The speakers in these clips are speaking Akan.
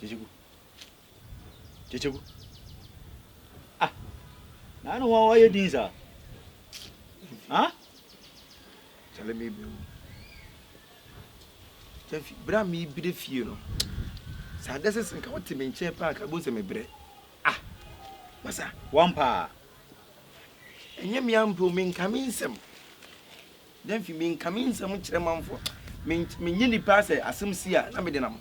Chichibu. Ah. Na no wa ye din sa. Ah? Tell me be. Gyamfi, bra me bi de fie no. Sa da se nka wote me nche pa ka bo se me bre. Ah. Masa, Wampa. Enye me ampo me nka me nsem. Gyamfi me nka me nsem kire manfo. Me nyini pa se asem si a na me de nam.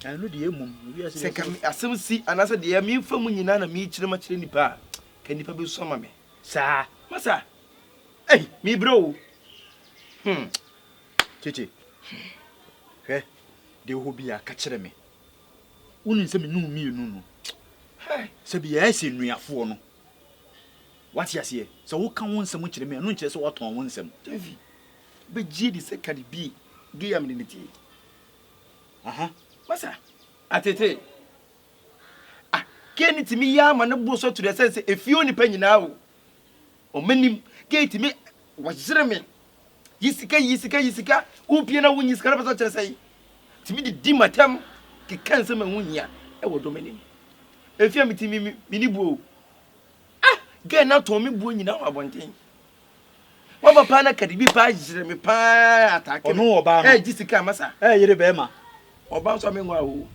Anu de emum, wi ase. Se ka asem si anase de me fam nyina na me kire ma kire nipa. Ka nipa be so ma me. Sa. Masa. Hey, me bro. Chichi. Hwe. De ho bia ka kire me. Wonu nsem nu mi enu no. Hey, se bia ese nuafo no. What ya se? So wo kan won nsem kire me, no nkire se wo ton won nsem. Gyamfi. Be gie di se Cardi Gyam ni ti. Aha. Masa. Atete. Ah, keni ti mi ya ma ne bo so to the sense efio ni pa nyina wo. O manim gate mi wa jire me. Yisika upie na wunyi sika na kire sai. Ti mi di matam ki kan se ma wunya e wo do manim. Efia mi ti mi ni buo. Ah, ge na to mi buo nyina wa bonten. Wa papa na Cardi pa jire me pa atake. Ono oba no. Jisika masa. Yere be ma. Oba so me nwa wo.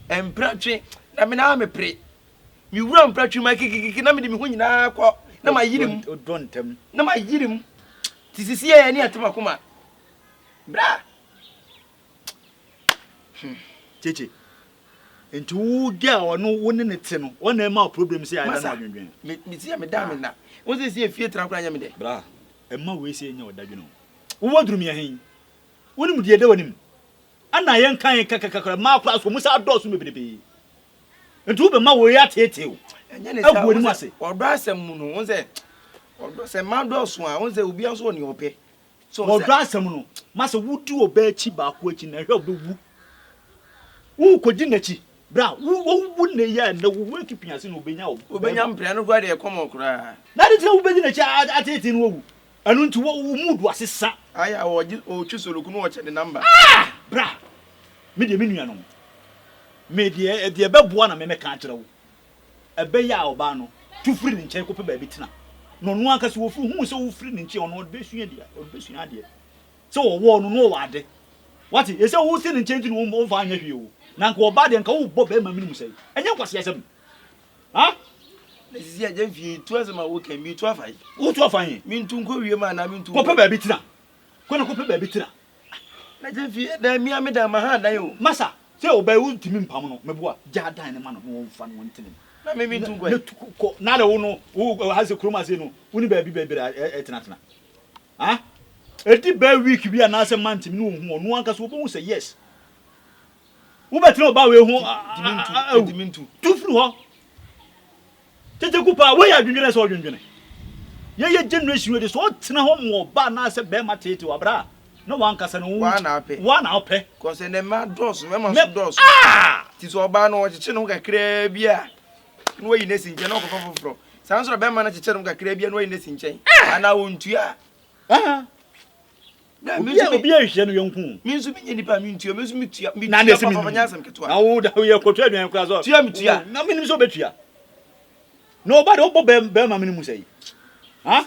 Empratwe na me na me pre. Mi wura empratwe ma kikiki na me de me ho nyina kɔ na ma yirim. Dontem. Na ma yirim. Tisisi ya ni atema kuma. Bra. Cheche. Entu ga ono woni ne te no. Wona ma problem say ada na adwendwen. Me si me da me na. Wo se si efie tra kura nya me de. Bra. Emma we say nya odadweno. Wo wadrum ya hen. Woni mu de de wonim. Ana yen kan kakakakra ma kwa so musa dosu mebebe. Entu be ma wo ya tete o. Enya ne sa. Wo se odo asem mu no. Wo se odo se ma dosu a wo se obi anso oni ope. So odo asem no. Ma se wudi oba chi ba ko chi na hwe obewu. Wo ko di na chi. Bra, wo ne ya na wo weki piase no obenya wo. Obenya mpre no kwa de komo kura. Na de tena wo bedi na chi atete no wo. Anu nti wo mudu asesa. Aya wo twusoloku no wo che de number. Ah! Bra. Me de me nua no. Me de beboa na me meka kire wo. Ebe ya oba no. Tufiri ni nche ko pe ba bi tena. No no anka se wo fu hu se wo firi ni nche ono be sua dia. O be sua dia. Se wo no no wa ade. What? You say wo se ni nche nti no wo fa anya hwie wo. Na nka oba de nka wo bo be ma minimu sei. Enye kwase yesem. Ha? Na sisi a Gyamfi tu asema wo kan mi tu afai. Wo tu afai. Mi ntu nko wie ma na mi ntu. Ko pe ba bi tena. Ko na ko pe ba bi tena. Na Gyamfi da mi ameda ma ha dan yo. Masa, se oba wo ntimi mpam no, meboa. Ja dan ne ma no wo fa no ntene. Na me mi ntu nko. Na le wo no, wo ha se kroma se no, wo ni ba bi tena. Ha? Edi ba week bi na se man ntimi no hu no anka so wo say yes. Wo betre oba we hu dimintu. Tu fru ho. Tete kupa we ya dwendwene so dwendwene. Ye generation we de so tena ho mo ba na se be ma tete wa bra. No one kasa no one ape. One ape. Cause ne ma dos, me ma so dos. Ah! Ti so ba no chiche no kakra bia. No we nesi nche no kokofofro. San so be ma na chiche no kakra bia no we nesi nche. Ana wontua. Ah. Na mi obi ahwe no yonku. Mi nso mi nyini pa mi ntua, mi nso mi tua. Mi na nesi mi nya asem keto. Na wo da ye kotu aduan kura so. Tua mi tua. Na mi nim so betua. No ba de obo be ma mi nim sei. Ha?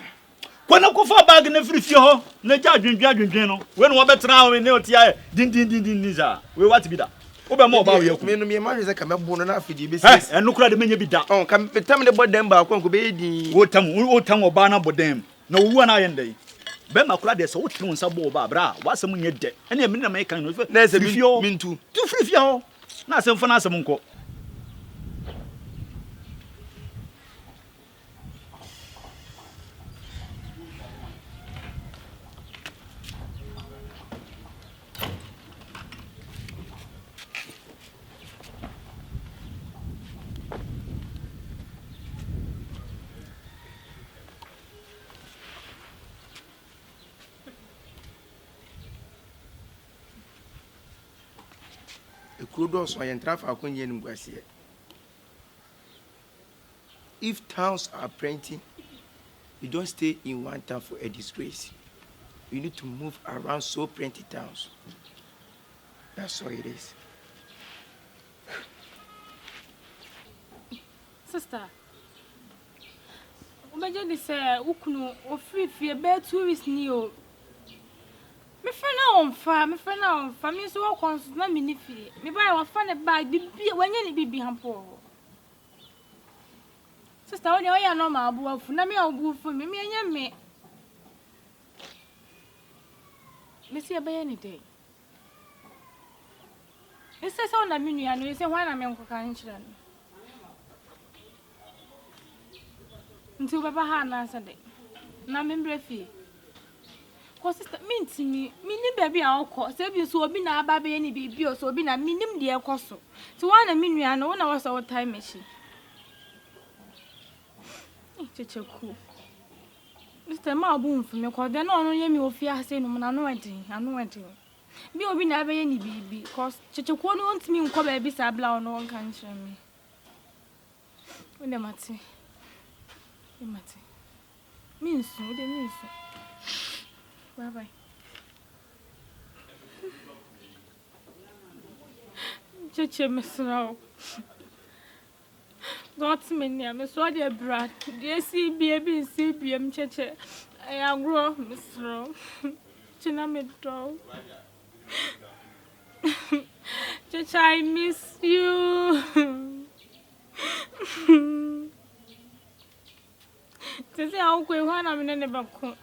Kwana ko fa bag na free fie ho na ja adwendwen no we no betra ho ne otia din za we what be da wo be mo ba we yaku me no me ma hwe se ka mebo no na afidi be sis enu kura de menya bi da on ka betam de bodem ba ko be di wo tam oba na bodem na wo na yendai be ma kura de se wo tiri nsa bo ba bra wasem nye de ene me na me kan no na se mintu tu free fie ho na asem fa na asem nko If towns are printing, you don't stay in one town for a disgrace. You need to move around so plenty towns. That's all it is. sister. Imagine this ukunu o free fee be 2 weeks ni o. Me friend na on fa, me so o consult na me ni fee. Me buy wa fa ne bag bibi wanya ni bibi hampo. Sister, when you are normal abu afu na me abu fu me enya me. Me see be any day. You say so na me nua no, you say why na me nko kan chira no. Nti baba ha na sade. Na me mbrefi. Ko sister me ntimi, me ni baby a okọ, say bi so obi na aba be ni bibi o so obi na me nim de ekoso. Ti wa na me nua no, na was all time machine. Kyekyeku. Mr. Ma obu mfu me ko de na onu ye mi ofi ase no na no edin, anu edin. Bi obi na aba ye ni bibi, cause Kyekyeku no ntimi nko ba bi sa bla ono won kan kire me. Wone mate. Mate. Minsu, de minsu. Bye bye. Cheche mesrao. Don't me me so de brat. De si bi si bi cheche. I agro mesrao. China me do. Cheche, I miss you. Tese au kwe hwana minene bako.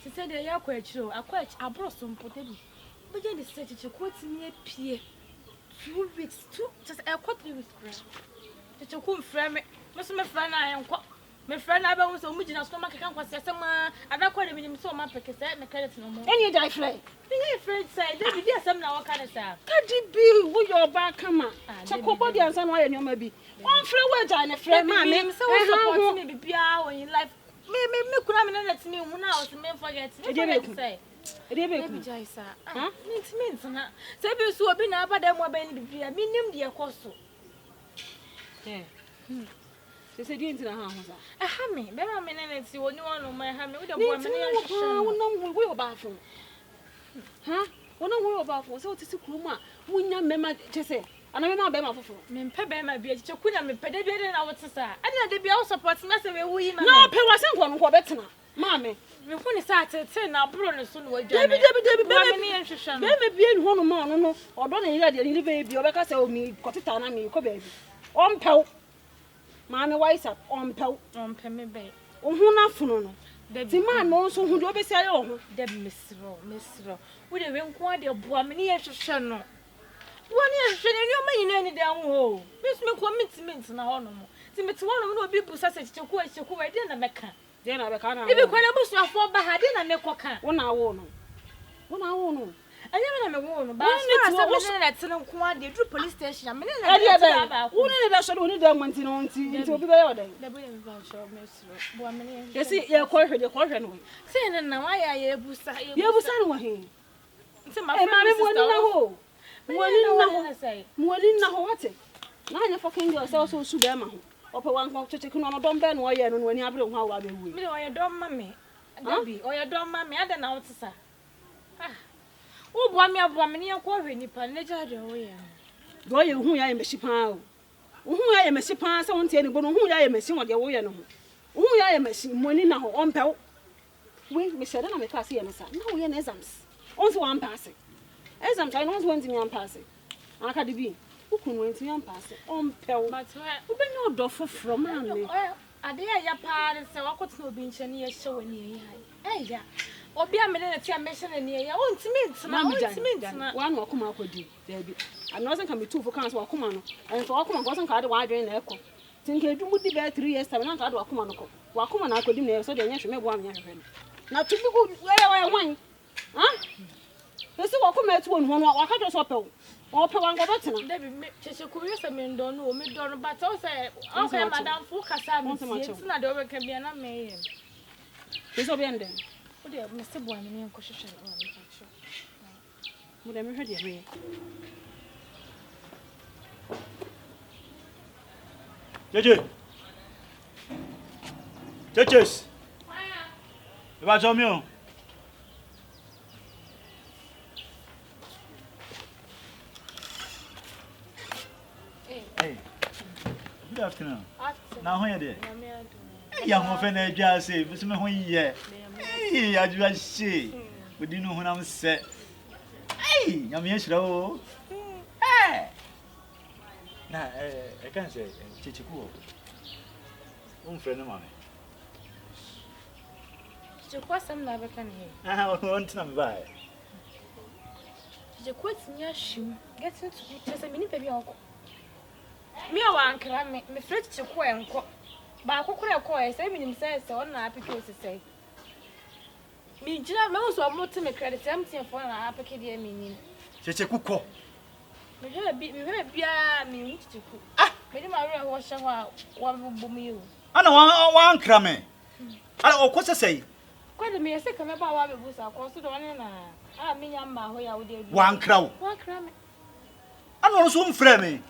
Tese de ya kwa chiro, akwa abro so mpote bi. Beje de se Kyekyeku timi apie. 2 weeks, just a 3 weeks grand. Kyekyeku mfra me. Me so me fra na ayenko. Me fra na ba wo so mugina so ma keka kwase asema adakwa de minim so ma peke se me credit no mo. Any die fly. Me friend say, dey be asem na wo ka ne sa. Cardi bi wo your back kama. Kyekyeku body ansa no aye nyoma bi. On free wage and free ma me so support me bibia when in life. Me kura me na let me hu na o me forget. Me say. Ede be ku jaisa. Ah, mint na. Say bi so obi na aba dem oba ni bibia. Me nim de ekoso. Say di ntina ha ho sa. Ha me, be ma me na let si woni wonu ma ha me. We de bo me na hwe. Wonam we obaafo. Ha? Wonam we obaafo. Say otisi kuruma. Wonya mema chese. Ana me ma be ma foforo. Me mpe be ma bia Kyekyeku na me pede bia de na wotesa. Ana de bia wo support na se we wuyi ma. Na pe wa se nko no ko betena. Ma me. Me hu ni sa tete na bro ne so no wadwane. Debi be me nhwehwe no. Be me bia nhu no ma no no. Odo na yira de ni be bia obeka se o mi koteta na me ko be bi. Ompew. Ma me wise up ompew. Ompe me be. Ohu na funo no. Ti ma no so hu de obesi aye ohu. Debi mesro. Wo de we nko ade boa me ni yehwehwe no. Wani ehwene ni o manyina ni dan ho. Bisu me commitment na ho no mo. Ti me ti wono no obi busa se Kyekyeku we de na meka. De na beka na. Ibi kwale busu afo ba ha de na me koka. Wona wo no. Anya me na me wo no. Ba so na tele nko ade dru police station. Me na na ba. Wo ne da so do ni da manti no nti obi be yo dan. Da bo ye ba so mesro. Bo amene. Yesi ye ko hwe no. Se na wa ya ye busa no wa he. Nti ma friend Mwali na ho wate. Na anya fucking girl say so su be ma ho. Ope wan ko Kyekyeku no don be no ye no ani abre ho awa be wu. Me de oye don ma me. Dabi, oye don ma me ada na wotesa. Ah. Wo bo me ne yakọ hwe nipa ne jade wo ye. Do ye hu ya ye meshi pa o. Hu ya ye meshi pa se won tie ni bo no hu ya ye meshi wo de wo ye no ho. Hu ya ye meshi mwali na ho ompe. We me shede na me ka se ye no sa. Na wo ye na exams. On so wan pass. Exam I don't want me pass. Cardi bi. Who can want me pass? Pel. But we be no do from me. Ade ya pa se wakot no bi nche ne ye hye wani hai. Ya. Obi a me na tia mention ne ya. Ontimi na. Wan wakoma akodi. There be. I know can be two for council wakoma no. And for wakoma go san ka de wa adwen na ekọ. Tinke edumu di be 3 years time na ka de wakoma no ko. Wakoma na akodi na so de nya hwe me bo am nya hwe. Na to be go we wan. Huh? Ese wakoma etu wonu no waka so pew. O pe wan go betena. Dabi Kyekyeku we se me ndo no o me do no but o se o se madam fu kasa me ti na de o be ka bia na me ye. Ese obi ende. O de me se bo am ne enko hwehwe o me ka cho. Mo de me hwe de me. Cheches. Va champion. atena na ho ye de ya ho fe na adwa se bi se me ho ye adwa she odi no honam se nyame yeshira o na e kan se Kyekyeku o mfre no mame Kyekyeku sam na be kan he on tina me bai Kyekyeku tinya hwim getting to be say me ni pe bi onko me a wankra me fre Kyekyeku enko ba akokora ekọ e say me nim say on na apike osisai me jina me so amote me credit am tie fo na apike de me nim Kyekyeku ko me hwe bia me hu Kyekyeku me di ma re ho hye ho wa bo me yo ana wankra me ana okose sei kwade me yese kame ba wa be busa ko so do ne na me nya ma ho ya wo de wankra me ana so mfrɛ me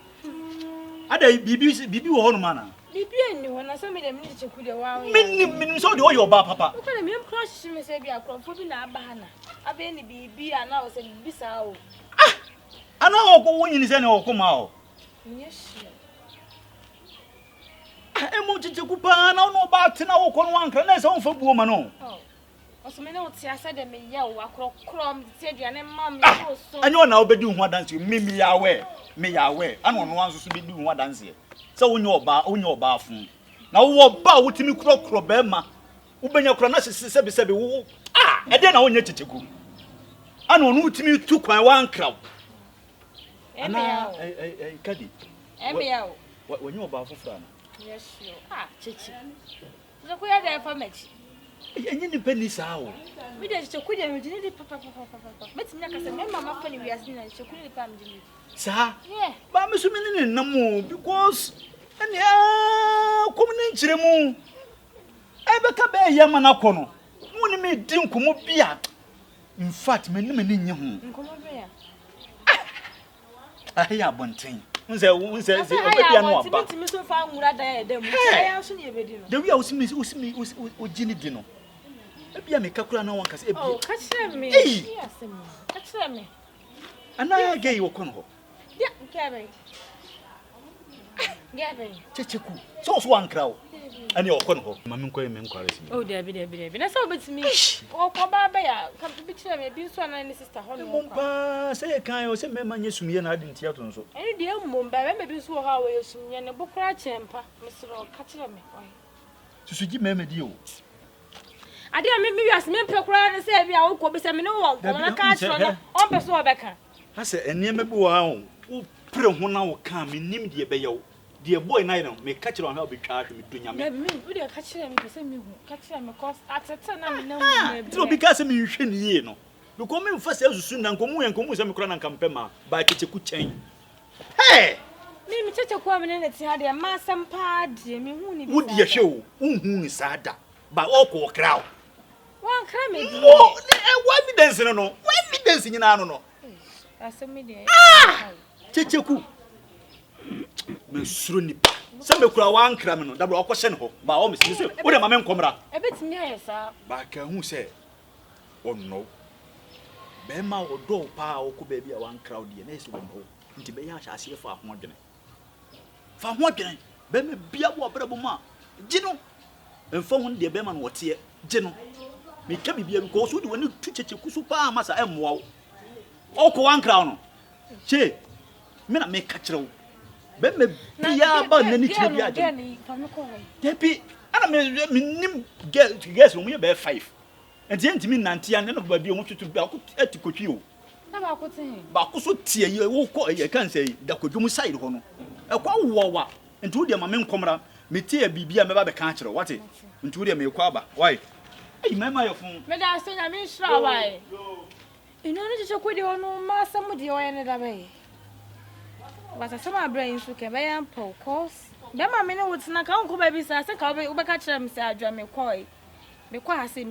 ada bibi wo hono mana bibi eni ho na so me de me Kyekyeku de wa minim so de o yo ba papa kwade me crush me se bia krofo bi na aba na abe ni bibi ana o se bibi sa o ana okwo wonyini se ne okoma o yes emo Kyekyeku pa na no ba tena wo kono wankra na se wonfa buo ma no osome ne oti asa de me ya wo akrokrom ti aduane ma me so anyo na obedi hu adanse mimi yawe ana no wanso so bedi hu adanse se wonye oba afun na wo ba wotimi krokro ba ma ubenya kro na sebe wo e de na wonye Kyekyeku ana onu wotimi tu kwan wankra ana Cardi ya wonye oba afufra na yes chichi Kyekyeku ya de fa mechi enye ni peni saa o mi de Kyekyeku de me di papa meti nya kasa me mama fa ni wiase na Kyekyeku ni pa me di saa yeah ba me so me ni nam because ene komune nkyire mu ebeka be yama na kono woni me di nkomo bia in fact me ni nye ho nkomo bia ya bonten nze obia no aba mi so fa nwura da ya dem ya so ne ebedi no de wi a usimi ogini di no ebia me kakura na wan kase ebia oh ka kire me yasem ka kire me ana gay wo kono ho ya kebe gebe Kyekyeku so wankra o ani o kono ho mame nkoye me nkware simi oh de na so obetimi o ko ba ba ya ka bi kire me bi so na ni sister ho no mumpa se kan o se mema nye sumiye na adi ntia to nso eni de mumba me bi so ha wo yesumye ne bokura chempa mesro ka kire me oi susuji mema di o ade a me wiase me pekura ne se bia wo ko be se me ne wo ko na ka kire no on be so obeka ha se enema bi wo ha o pre ho na wo kan me nim de be yew de boy na no me ka kire ho ha betwa ahwe me do nyame me wo de ka kire me se me hu ka kire me cause atete na me na mu ti no because me hwe ne ye no because me mfa se azusu na nkomu se me kura na nkampe ma ba Kyekyeku chen hey me Kyekyeku a me ne ti ha de ma sampa de me hu ni bi wo de hwe o unhu ni sada ba okwo kra o wan kra me di what evidence no what evidence nyina no asemi de Kyekyeku me suro ni se me kura wankra me no da bro okwo ne ho ba o me se wo de ma me nkomra ebetimi ayesa ba ka hu se onno be ma odo pa o ko be bia wankra o de na ese wonho nti be ya hyase fa ho adwene be me bia bo brabo ma gino emfa ho de be ma no wote gino me ka bibia bi ko so de woni tu Kyekyeku so pa masa emmoa o ko wankra no che me na me ka kire wo be me bia ba nani kire bia gino depi ana me nim guess wo me be 5 enti entimi nantia ne no ba bi o mututu bi akọ etikotwi o na ba ko tin ba ko so tie ye wo ko ye kan sei da kodwum side ho no e kwa wowa enti wo de ma me nkomra me tie bibia me ba be kan kire wate enti wo de me kwa ba why mama yo fun me da so nya me shra why ino no Kyekyeku de ono ma samu de o ye ne da be wata sama brain so ke be yan po cause be ma me ne wotina ka nko ba bi sa se ka wo be ka kire me se adwa me koi me kwa ase